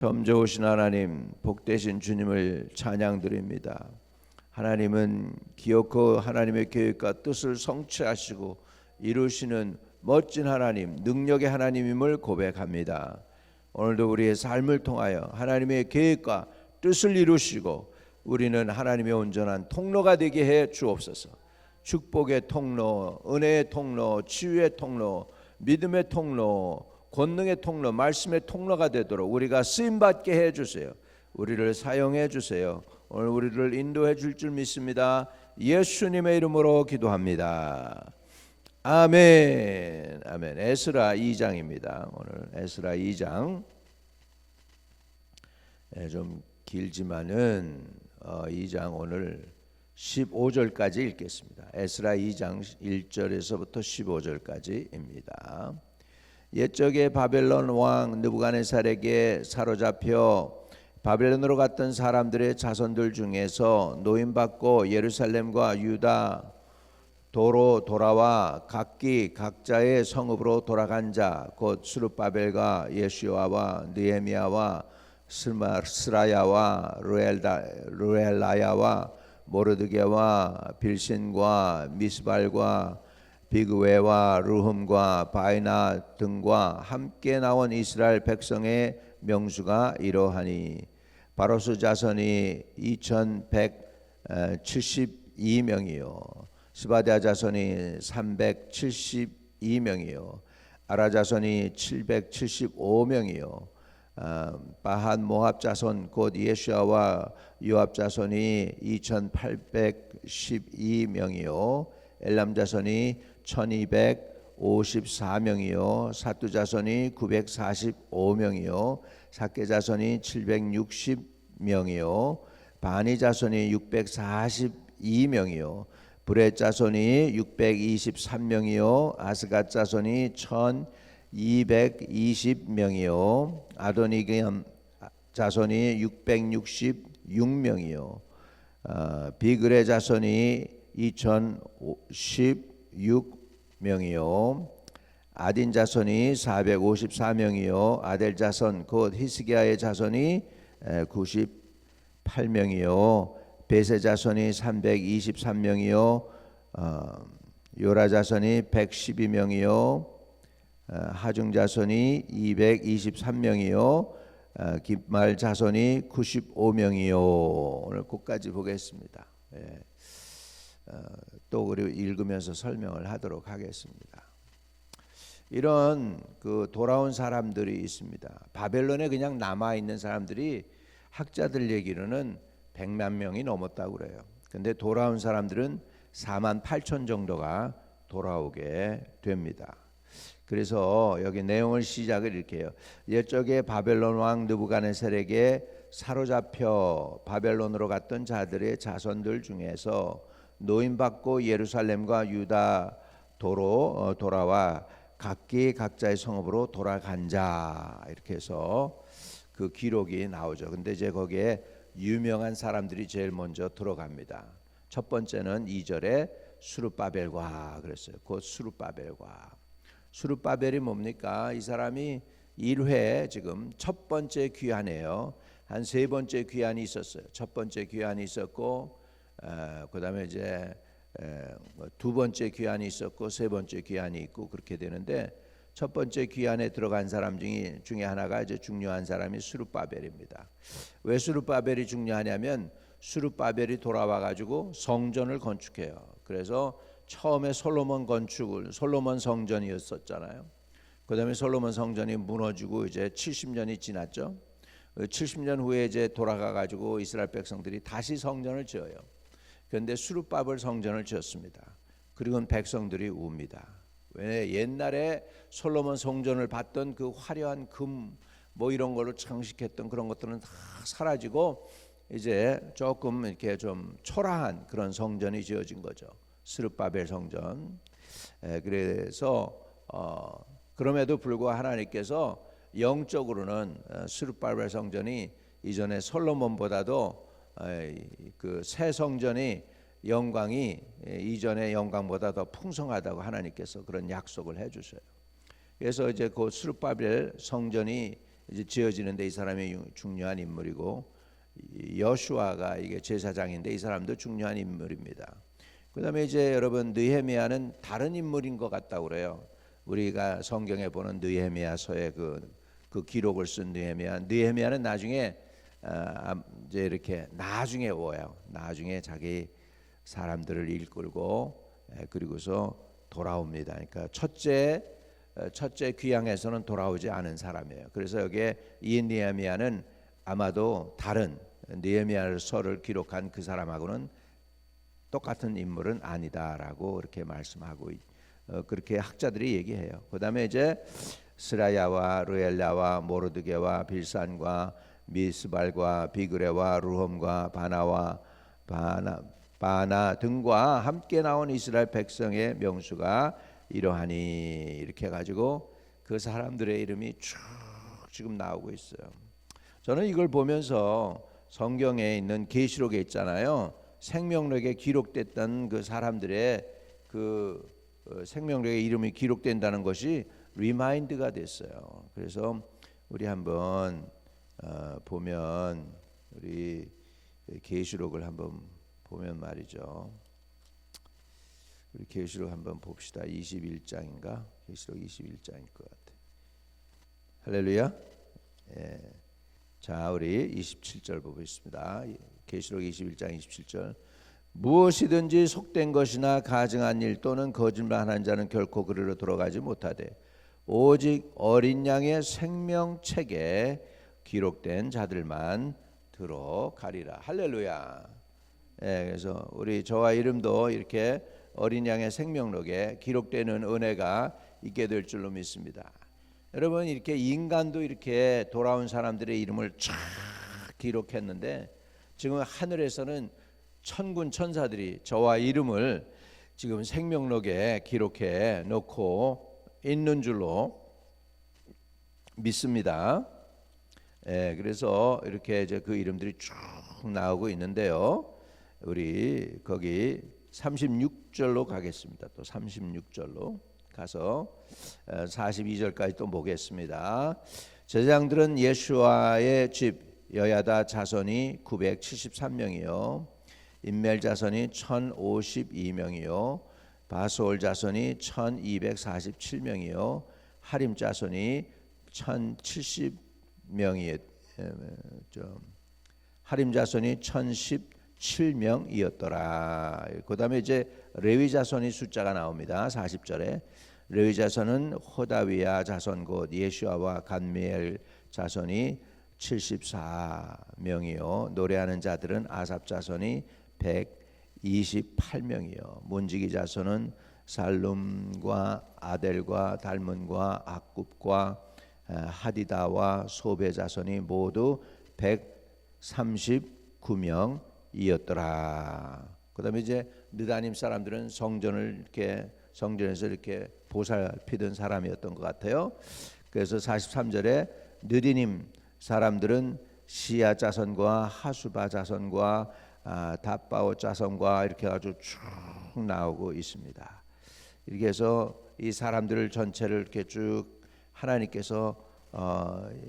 점 좋으신 하나님, 복되신 주님을 찬양드립니다. 하나님은 기어코 하나님의 계획과 뜻을 성취하시고 이루시는 멋진 하나님, 능력의 하나님임을 고백합니다. 오늘도 우리의 삶을 통하여 하나님의 계획과 뜻을 이루시고 우리는 하나님의 온전한 통로가 되게 해 주옵소서. 축복의 통로, 은혜의 통로, 치유의 통로, 믿음의 통로, 권능의 통로, 말씀의 통로가 되도록 우리가 쓰임받게 해주세요. 우리를 사용해 주세요. 오늘 우리를 인도해 줄 줄 믿습니다. 예수님의 이름으로 기도합니다. 아멘. 아멘. 에스라 2장입니다. 오늘 에스라 2장 좀 길지만은 2장 오늘 15절까지 읽겠습니다. 에스라 2장 1절에서부터 15절까지입니다. 옛적에 바벨론 왕 느부갓네살에게 사로잡혀 바벨론으로 갔던 사람들의 자손들 중에서 노임받고 예루살렘과 유다 도로 돌아와 각기 각자의 성읍으로 돌아간 자 곧 스룹바벨과 예수아와 느헤미야와 스라야와 루엘라야와 모르드게와 빌신과 미스발과 비그웨와 루흠과 바이나 등과 함께 나온 이스라엘 백성의 명수가 이러하니 바로스 자손이 2172명이요 스바랴 자손이 372명이요 아라 자손이 775명이요 바한 모압 자손 곧 예수아와 요압 자손이 2812명이요 엘람 자손이 1254명이요 사투 자손이 945명이요 삭개 자손이 760명이요 바니 자손이 642명이요 브렛 자손이 623명이요 아스갓 자손이 1220명이요 아도니겜 자손이 666명이요 비그레 자손이 2016명이요 아딘 자손이 454명이요 아델 자손 곧 히스기야의 자손이 98명이요 베세 자손이 323명이요 요라 자손이 112명이요 하중 자손이 223명이요 깃말 자손이 95명이요 오늘 끝까지 보겠습니다. 또 우리 읽으면서 설명을 하도록 하겠습니다. 이런 그 돌아온 사람들이 있습니다. 바벨론에 그냥 남아 있는 사람들이 학자들 얘기로는 100만 명이 넘었다고 그래요. 근데 돌아온 사람들은 4만 8천 정도가 돌아오게 됩니다. 그래서 여기 내용을 시작을 이렇게 해요. 옛적에 바벨론 왕 느부갓네살에게 사로잡혀 바벨론으로 갔던 자들의 자손들 중에서 노임받고 예루살렘과 유다 도로 돌아와 각기 각자의 성읍으로 돌아간 자 이렇게 해서 그 기록이 나오죠. 근데 이제 거기에 유명한 사람들이 제일 먼저 들어갑니다. 첫 번째는 2절에 스룹바벨과 그랬어요. 곧 스룹바벨과 스룹바벨이 뭡니까? 이 사람이 1회 지금 첫 번째 귀환이에요. 한 세 번째 귀환이 있었어요. 첫 번째 귀환이 있었고 그다음에 이제 두 번째 귀환이 있었고 세 번째 귀환이 있고 그렇게 되는데 첫 번째 귀환에 들어간 사람 중에 하나가 이제 중요한 사람이 스룹바벨입니다. 왜 스룹바벨이 중요하냐면 스룹바벨이 돌아와 가지고 성전을 건축해요. 그래서 처음에 솔로몬 성전이었었잖아요. 그다음에 솔로몬 성전이 무너지고 이제 70년이 지났죠. 70년 후에 이제 돌아가 가지고 이스라엘 백성들이 다시 성전을 지어요. 그런데 스룹바벨 성전을 지었습니다. 그리고 백성들이 웁니다. 왜 옛날에 솔로몬 성전을 봤던 그 화려한 금 뭐 이런 걸로 장식했던 그런 것들은 다 사라지고 이제 조금 이렇게 좀 초라한 그런 성전이 지어진 거죠. 스룹바벨 성전. 그래서 그럼에도 불구하고 하나님께서 영적으로는 스룹바벨 성전이 이전에 솔로몬보다도 그 새 성전이 영광이 이전의 영광보다 더 풍성하다고 하나님께서 그런 약속을 해주셔요. 그래서 이제 그 스룹바벨 성전이 이제 지어지는데 이 사람이 중요한 인물이고, 여수아가 이게 제사장인데 이 사람도 중요한 인물입니다. 그다음에 이제 여러분 느헤미야는 다른 인물인 것 같다고 그래요. 우리가 성경에 보는 느헤미야서의 그 기록을 쓴 느헤미야는 나중에 이제 이렇게 나중에 오요. 나중에 자기 사람들을 이끌고 그리고서 돌아옵니다. 그러니까 첫째 귀향에서는 돌아오지 않은 사람이에요. 그래서 여기에 이 느헤미야는 아마도 다른 느헤미야서를 기록한 그 사람하고는 똑같은 인물은 아니다라고 이렇게 말씀하고 그렇게 학자들이 얘기해요. 그다음에 이제 스라야와 르엘라와 모르드게와 빌산과 미스발과 비그레와 루홈과 바나 등과 함께 나온 이스라엘 백성의 명수가 이러하니, 이렇게 해가지고 그 사람들의 이름이 쭉 지금 나오고 있어요. 저는 이걸 보면서 성경에 있는 계시록에 있잖아요. 생명록에 기록됐던 그 사람들의 그 생명록에 이름이 기록된다는 것이 리마인드가 됐어요. 그래서 우리 한번 보면, 우리 계시록을 한번 보면 말이죠. 우리 계시록 한번 봅시다. 21장인가? 계시록 21장일 것 같아. 할렐루야. 예. 자, 우리 27절 보겠습니다. 계시록 21장 27절. 무엇이든지 속된 것이나 가증한 일 또는 거짓말하는 자는 결코 그리로 돌아가지 못하되 오직 어린 양의 생명책에 기록된 자들만 들어가리라. 할렐루야. 예, 그래서 우리 저와 이름도 이렇게 어린 양의 생명록에 기록되는 은혜가 있게 될 줄로 믿습니다. 여러분, 이렇게 인간도 이렇게 돌아온 사람들의 이름을 쫙 기록했는데, 지금 하늘에서는 천군 천사들이 저와 이름을 지금 생명록에 기록해 놓고 있는 줄로 믿습니다. 예, 그래서 이렇게 이제 그 이름들이 쭉 나오고 있는데요. 우리 거기 36절로 가겠습니다. 또 36절로 가서 42절까지 또 보겠습니다. 제사장들은 예수아의 집 여야다 자손이 973명이요, 인멜 자손이 1052명이요, 바솔 자손이 1247명이요, 하림 자손이 1070명이었 하림 자손이 1017명이었더라. 그다음에 이제 레위 자손이 숫자가 나옵니다. 40절에 레위 자손은 호다위야 자손 곧 예수아와 간미엘 자손이 74명이요, 노래하는 자들은 아삽 자손이 128명이요, 문지기 자손은 살룸과 아델과 달문과 악굽과 하디다와 소베 자손이 모두 139명이었더라. 그다음에 이제 느다님 사람들은 성전에서 이렇게 보살피던 사람이었던 것 같아요. 그래서 43절에 느디님 사람들은 시야 자손과 하수바 자손과 다바오 자손과 이렇게 아주 쭉 나오고 있습니다. 이렇게 해서 이 사람들을 전체를 이렇게 쭉 하나님께서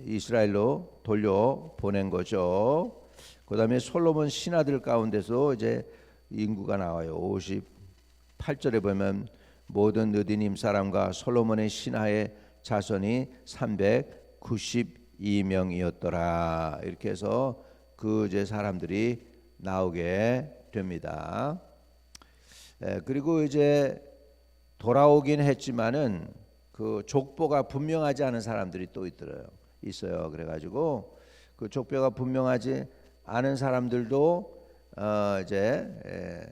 이스라엘로 돌려 보낸 거죠. 그다음에 솔로몬 신하들 가운데서 이제 인구가 나와요. 58절에 보면 모든 느디님 사람과 솔로몬의 신하의 자손이 392명이었더라. 이렇게 해서 그 이제 사람들이 나오게 됩니다. 그리고 이제 돌아오긴 했지만은 그 족보가 분명하지 않은 사람들이 또 있어요. 그래가지고 그 족보가 분명하지 않은 사람들도 이제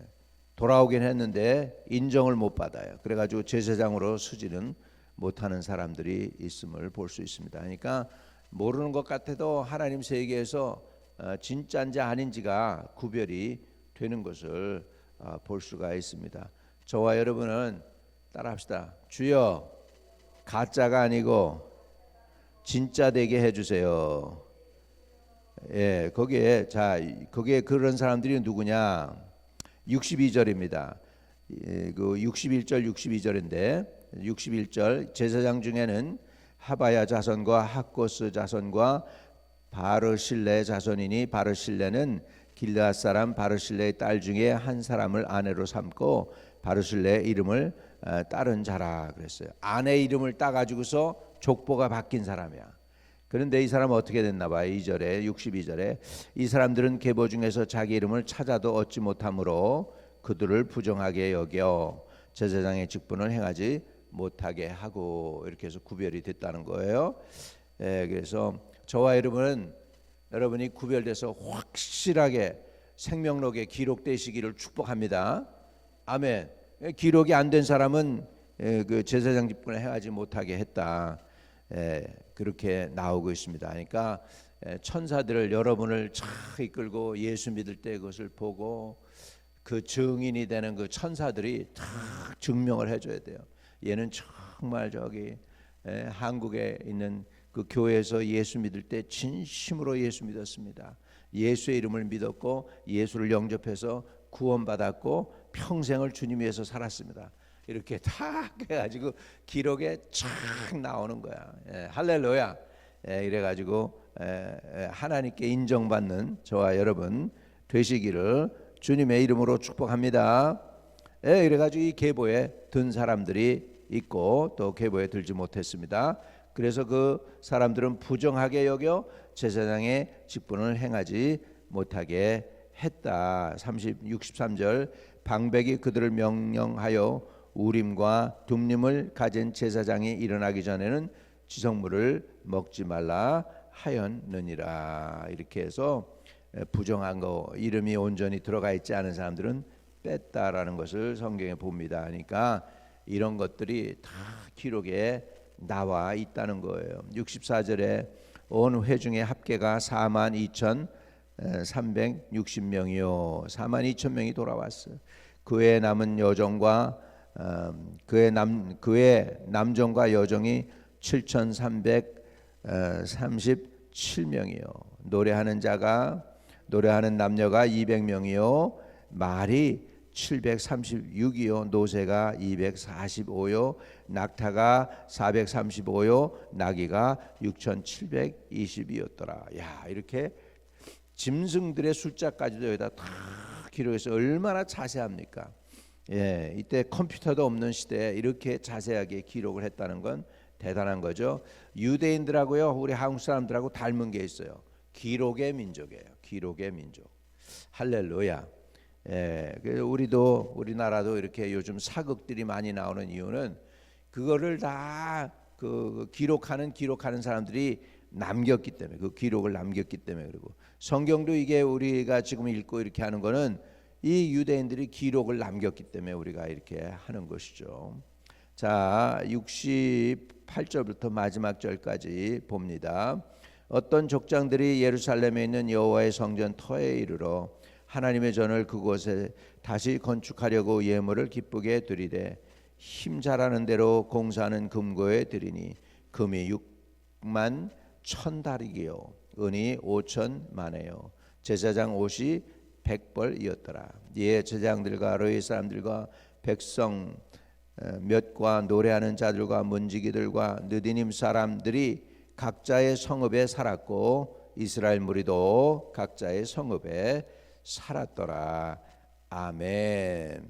돌아오긴 했는데 인정을 못 받아요. 그래가지고 제사장으로 쓰지는 못하는 사람들이 있음을 볼 수 있습니다. 그러니까 모르는 것 같아도 하나님 세계에서 진짜인지 아닌지가 구별이 되는 것을 볼 수가 있습니다. 저와 여러분은 따라합시다. 주여, 가짜가 아니고 진짜 되게 해주세요. 예, 거기에 그런 사람들이 누구냐? 62절입니다. 그 61절 62절인데 61절 제사장 중에는 하바야 자손과 학고스 자손과 바르실레 자손이니 바르실레는 길르앗 사람 바르실레의 딸 중에 한 사람을 아내로 삼고 바르실레의 이름을 따른 자라 그랬어요. 아내 이름을 따가지고서 족보가 바뀐 사람이야. 그런데 이 사람은 어떻게 됐나 봐요. 2절에 62절에 이 사람들은 계보 중에서 자기 이름을 찾아도 얻지 못하므로 그들을 부정하게 여겨 제사장의 직분을 행하지 못하게 하고 이렇게 해서 구별이 됐다는 거예요. 그래서 저와 여러분은 여러분이 구별돼서 확실하게 생명록에 기록되시기를 축복합니다. 아멘. 기록이 안 된 사람은 그 제사장 직분을 행하지 못하게 했다. 그렇게 나오고 있습니다. 그러니까 천사들을 여러분을 쫙 이끌고 예수 믿을 때 그것을 보고 그 증인이 되는 그 천사들이 다 증명을 해줘야 돼요. 얘는 정말 저기 한국에 있는 그 교회에서 예수 믿을 때 진심으로 예수 믿었습니다. 예수의 이름을 믿었고 예수를 영접해서 구원받았고 평생을 주님 위해서 살았습니다. 이렇게 다 해가지고 기록에 쫙 나오는 거야. 할렐루야. 이래가지고 하나님께 인정받는 저와 여러분 되시기를 주님의 이름으로 축복합니다. 이래가지고 이 계보에 든 사람들이 있고 또 계보에 들지 못했습니다. 그래서 그 사람들은 부정하게 여겨 제사장의 직분을 행하지 못하게 했다. 63절 방백이 그들을 명령하여 우림과 둠림을 가진 제사장이 일어나기 전에는 지성물을 먹지 말라 하였느니라. 이렇게 해서 부정한 거 이름이 온전히 들어가 있지 않은 사람들은 뺐다라는 것을 성경에 봅니다. 그러니까 이런 것들이 다 기록에 나와 있다는 거예요. 64절에 온 회중의 합계가 42,360명이요 42,000명이 돌아왔어요. 그의 남은 여종과 그의 남종과 여종이 7,337명이요 노래하는 남녀가 200명이요 말이 736이요 노새가 245요 낙타가 435요 나귀가 6,720이었더라. 야, 이렇게 짐승들의 숫자까지도 여기다 다 기록해서 얼마나 자세합니까? 이때 컴퓨터도 없는 시대에 이렇게 자세하게 기록을 했다는 건 대단한 거죠. 유대인들하고요 우리 한국 사람들하고 닮은 게 있어요. 기록의 민족이에요. 기록의 민족. 할렐루야. 그래서 우리나라도 이렇게 요즘 사극들이 많이 나오는 이유는 그거를 다 기록하는 사람들이 남겼기 때문에 그 기록을 남겼기 때문에 그리고 성경도 이게 우리가 지금 읽고 이렇게 하는 거는 이 유대인들이 기록을 남겼기 때문에 우리가 이렇게 하는 것이죠. 자, 68절부터 마지막 절까지 봅니다. 어떤 족장들이 예루살렘에 있는 여호와의 성전 터에 이르러 하나님의 전을 그곳에 다시 건축하려고 예물을 기쁘게 드리되 힘 잘하는 대로 공사하는 금고에 드리니 금이 6만 1,000다리기요 은이 5,000만에요 제사장 옷이 100벌이었더라. 이에 제사장들과 레위 사람들과 백성 몇과 노래하는 자들과 문지기들과 느디님 사람들이 각자의 성읍에 살았고 이스라엘 무리도 각자의 성읍에 살았더라. 아멘.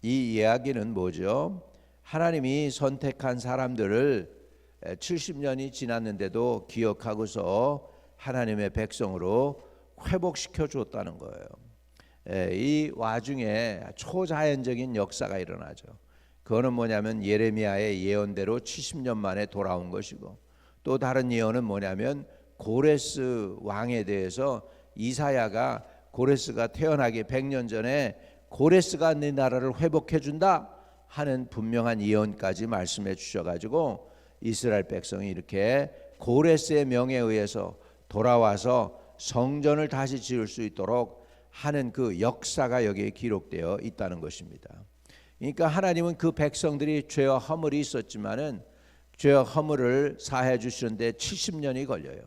이 이야기는 뭐죠? 하나님이 선택한 사람들을 70년이 지났는데도 기억하고서 하나님의 백성으로 회복시켜 줬다는 거예요. 이 와중에 초자연적인 역사가 일어나죠. 그거는 뭐냐면 예레미야의 예언대로 70년 만에 돌아온 것이고 또 다른 예언은 뭐냐면 고레스 왕에 대해서 이사야가 고레스가 태어나기 100년 전에 고레스가 네 나라를 회복해 준다 하는 분명한 예언까지 말씀해 주셔가지고 이스라엘 백성이 이렇게 고레스의 명에 의해서 돌아와서 성전을 다시 지을 수 있도록 하는 그 역사가 여기에 기록되어 있다는 것입니다. 그러니까 하나님은 그 백성들이 죄와 허물이 있었지만은 죄와 허물을 사해 주시는데 70년이 걸려요.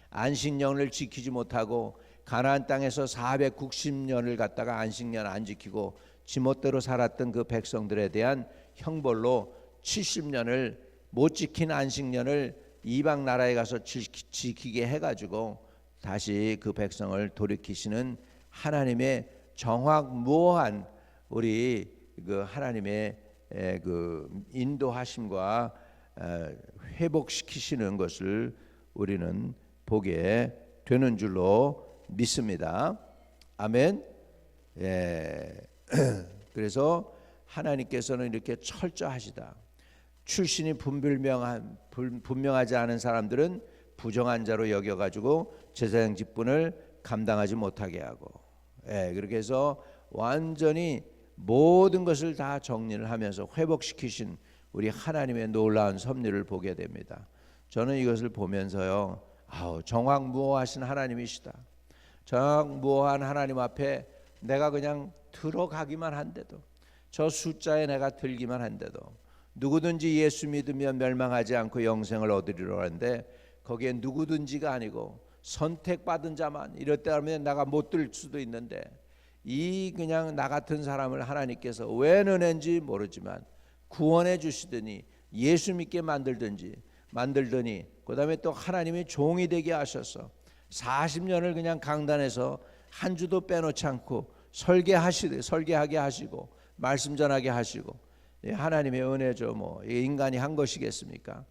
안식년을 지키지 못하고 가나안 땅에서 490년을 갖다가 안식년 안 지키고 지멋대로 살았던 그 백성들에 대한 형벌로 70년을 못 지킨 안식년을 이방 나라에 가서 지키게 해가지고 다시 그 백성을 돌이키시는 하나님의 정확무오한 우리 그 하나님의 그 인도하심과 회복시키시는 것을 우리는 보게 되는 줄로 믿습니다. 아멘. 그래서 하나님께서는 이렇게 철저하시다. 출신이 분명하지 않은 사람들은 부정한 자로 여겨가지고 제사장 직분을 감당하지 못하게 하고, 그렇게 해서 완전히 모든 것을 다 정리를 하면서 회복시키신 우리 하나님의 놀라운 섭리를 보게 됩니다. 저는 이것을 보면서요, 정확무오하신 하나님이시다. 정확무오한 하나님 앞에 내가 그냥 들어가기만 한데도, 저 숫자에 내가 들기만 한데도, 누구든지 예수 믿으면 멸망하지 않고 영생을 얻으리라 하는데 거기에 누구든지가 아니고 선택받은 자만, 이럴 때 하면 내가 못 들 수도 있는데, 이 그냥 나 같은 사람을 하나님께서 왜 은혜인지 모르지만 구원해 주시더니 예수 믿게 만들더니 그 다음에 또 하나님이 종이 되게 하셔서 40년을 그냥 강단에서 한 주도 빼놓지 않고 설계하게 하시고 말씀 전하게 하시고, 하나님의 은혜죠. 뭐 인간이 한 것이겠습니까?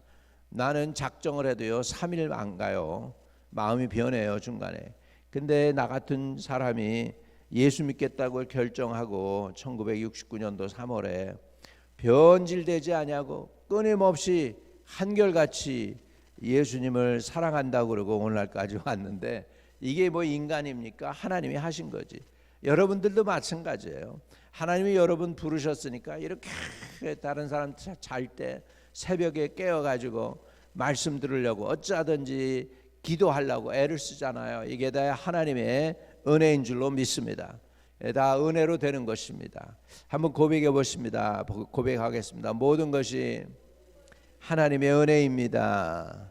나는 작정을 해도요 3일 안 가요. 마음이 변해요 중간에. 근데 나 같은 사람이 예수 믿겠다고 결정하고 1969년도 3월에 변질되지 아니하고 끊임없이 한결같이 예수님을 사랑한다고 그러고 오늘날까지 왔는데, 이게 뭐 인간입니까? 하나님이 하신 거지. 여러분들도 마찬가지예요. 하나님이 여러분 부르셨으니까 이렇게 다른 사람 잘 때 새벽에 깨어가지고 말씀 들으려고 어쩌든지 기도하려고 애를 쓰잖아요. 이게 다 하나님의 은혜인 줄로 믿습니다. 다 은혜로 되는 것입니다. 한번 고백해 보십니다. 고백하겠습니다. 모든 것이 하나님의 은혜입니다.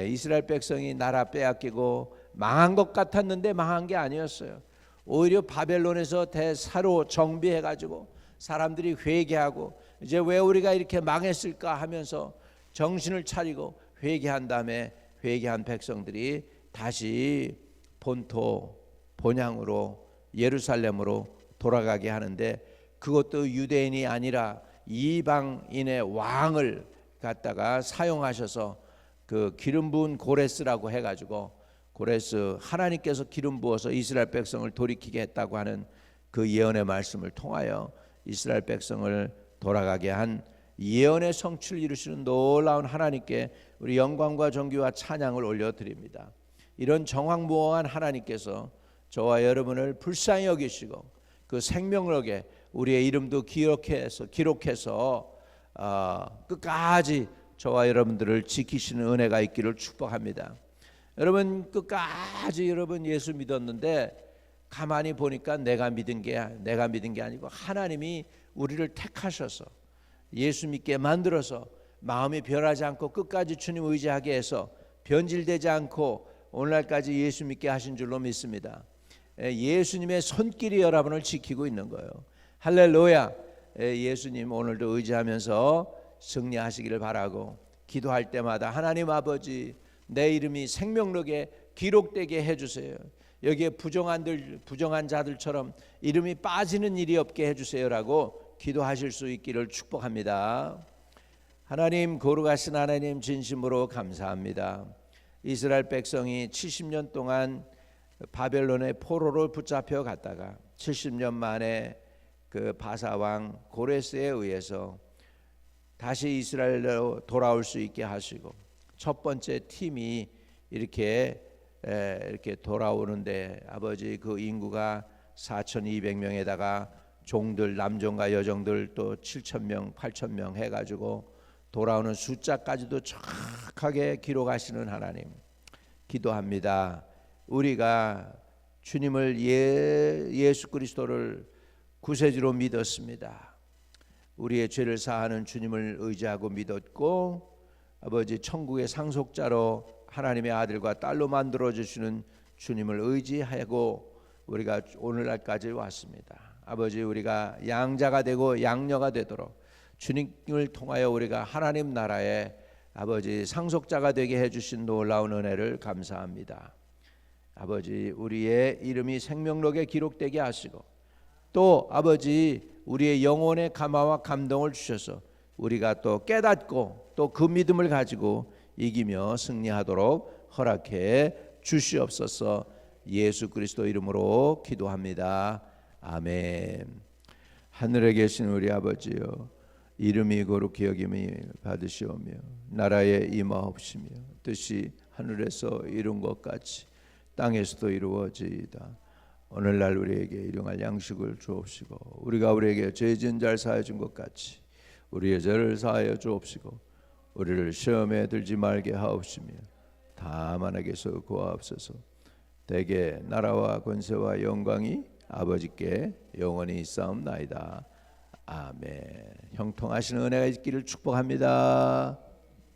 이스라엘 백성이 나라 빼앗기고 망한 것 같았는데 망한 게 아니었어요. 오히려 바벨론에서 대사로 정비해가지고 사람들이 회개하고, 이제 왜 우리가 이렇게 망했을까 하면서 정신을 차리고 회개한 다음에 회개한 백성들이 다시 본토 본향으로 예루살렘으로 돌아가게 하는데, 그것도 유대인이 아니라 이방인의 왕을 갖다가 사용하셔서 그 기름 부은 고레스라고 해가지고, 고레스 하나님께서 기름 부어서 이스라엘 백성을 돌이키게 했다고 하는 그 예언의 말씀을 통하여 이스라엘 백성을 돌아가게 한 예언의 성취를 이루시는 놀라운 하나님께 우리 영광과 존귀와 찬양을 올려드립니다. 이런 정확무오한 하나님께서 저와 여러분을 불쌍히 여기시고 그 생명력에 우리의 이름도 기록해서 끝까지 저와 여러분들을 지키시는 은혜가 있기를 축복합니다. 여러분 끝까지 여러분 예수 믿었는데 가만히 보니까 내가 믿은 게 아니고 하나님이 우리를 택하셔서 예수 믿게 만들어서 마음이 변하지 않고 끝까지 주님 의지하게 해서 변질되지 않고 오늘날까지 예수 믿게 하신 줄로 믿습니다. 예수님의 손길이 여러분을 지키고 있는 거예요. 할렐루야. 예수님 오늘도 의지하면서 승리하시기를 바라고, 기도할 때마다 하나님 아버지 내 이름이 생명록에 기록되게 해주세요. 여기에 부정한 자들처럼 이름이 빠지는 일이 없게 해주세요라고 기도하실 수 있기를 축복합니다. 하나님, 거룩하신 하나님, 진심으로 감사합니다. 이스라엘 백성이 70년 동안 바벨론의 포로로 붙잡혀 갔다가 70년 만에 그 바사왕 고레스에 의해서 다시 이스라엘로 돌아올 수 있게 하시고, 첫 번째 팀이 이렇게 돌아오는데 아버지 그 인구가 4,200명에다가 종들 남종과 여종들 또 7,000명 8,000명 해가지고 돌아오는 숫자까지도 정확하게 기록하시는 하나님, 기도합니다. 우리가 주님을 예수 그리스도를 구세주로 믿었습니다. 우리의 죄를 사하는 주님을 의지하고 믿었고, 아버지 천국의 상속자로 하나님의 아들과 딸로 만들어주시는 주님을 의지하고 우리가 오늘날까지 왔습니다. 아버지, 우리가 양자가 되고 양녀가 되도록 주님을 통하여 우리가 하나님 나라에 아버지 상속자가 되게 해주신 놀라운 은혜를 감사합니다. 아버지 우리의 이름이 생명록에 기록되게 하시고 또 아버지 우리의 영혼의 감화와 감동을 주셔서 우리가 또 깨닫고 또 그 믿음을 가지고 이기며 승리하도록 허락해 주시옵소서. 예수 그리스도 이름으로 기도합니다. 아멘. 하늘에 계신 우리 아버지여, 이름이 거룩히 여김이 받으시오며 나라에 임하옵시며 뜻이 하늘에서 이룬 것 같이 땅에서도 이루어지이다. 오늘날 우리에게 일용할 양식을 주옵시고 우리가 우리에게 죄 지은 자를 사하여 준 것 같이 우리의 죄를 사하여 주옵시고 우리를 시험에 들지 말게 하옵시며 다만 악에서 구하옵소서. 대개 나라와 권세와 영광이 아버지께 영원히 있사옵나이다. 아멘. 형통하시는 은혜가 있기를 축복합니다.